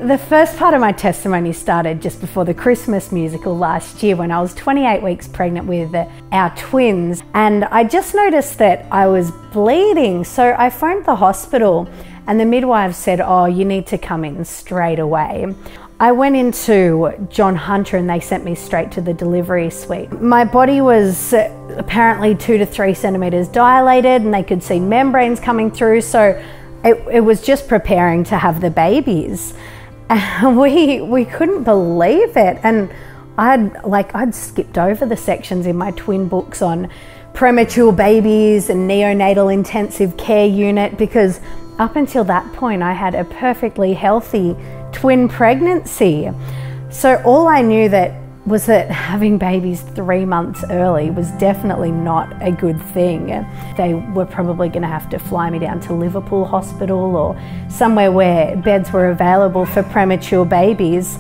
The first part of my testimony started just before the Christmas musical last year when I was 28 weeks pregnant with our twins, and I just noticed that I was bleeding. So I phoned the hospital and the midwife said, "Oh, you need to come in straight away." I went into John Hunter and they sent me straight to the delivery suite. My body was apparently 2 to 3 centimeters dilated and they could see membranes coming through, so it was just preparing to have the babies. And we couldn't believe it. And I'd skipped over the sections in my twin books on premature babies and neonatal intensive care unit, because up until that point I had a perfectly healthy twin pregnancy. So all I knew was that having babies 3 months early was definitely not a good thing. They were probably going to have to fly me down to Liverpool Hospital or somewhere where beds were available for premature babies.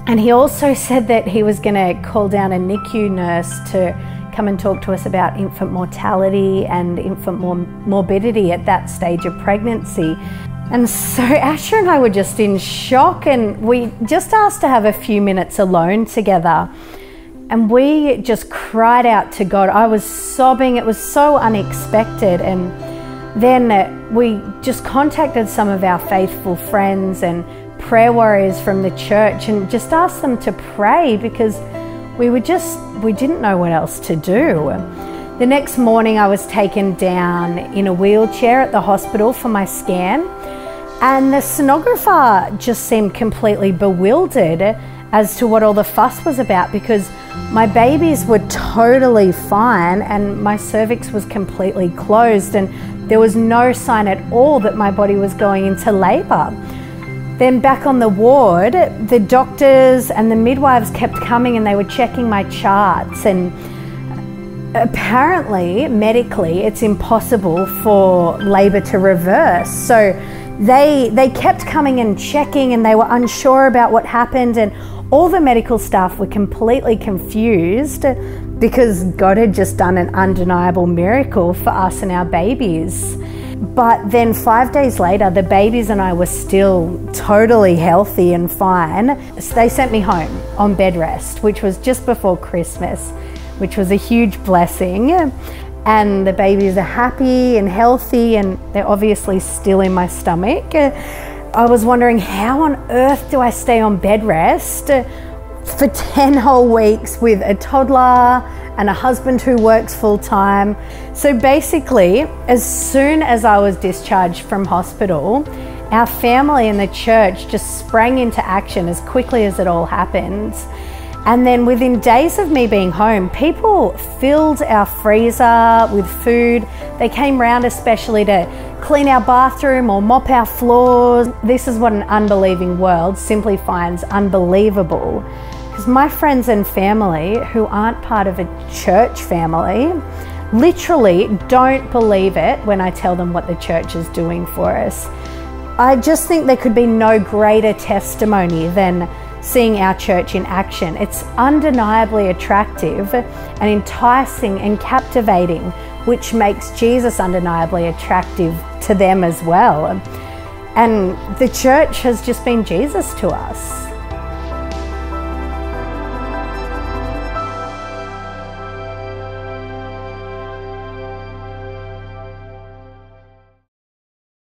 And he also said that he was going to call down a NICU nurse to come and talk to us about infant mortality and infant morbidity at that stage of pregnancy. And so Asher and I were just in shock, and we just asked to have a few minutes alone together. And we just cried out to God. I was sobbing. It was so unexpected. And then we just contacted some of our faithful friends and prayer warriors from the church and just asked them to pray, because we didn't know what else to do. The next morning I was taken down in a wheelchair at the hospital for my scan, and the sonographer just seemed completely bewildered as to what all the fuss was about, because my babies were totally fine and my cervix was completely closed and there was no sign at all that my body was going into labour. Then back on the ward, the doctors and the midwives kept coming and they were checking my charts, and apparently medically it's impossible for labour to reverse. So they kept coming and checking and they were unsure about what happened, and all the medical staff were completely confused because God had just done an undeniable miracle for us and our babies. But then 5 days later, the babies and I were still totally healthy and fine. So they sent me home on bed rest, which was just before Christmas, which was a huge blessing. And the babies are happy and healthy, and they're obviously still in my stomach. I was wondering, how on earth do I stay on bed rest for 10 whole weeks with a toddler and a husband who works full time? So basically, as soon as I was discharged from hospital, our family and the church just sprang into action as quickly as it all happened. And then within days of me being home, people filled our freezer with food. They came round especially to clean our bathroom or mop our floors. This is what an unbelieving world simply finds unbelievable. Because my friends and family, who aren't part of a church family, literally don't believe it when I tell them what the church is doing for us. I just think there could be no greater testimony than seeing our church in action. It's undeniably attractive and enticing and captivating, which makes Jesus undeniably attractive to them as well. And the church has just been Jesus to us.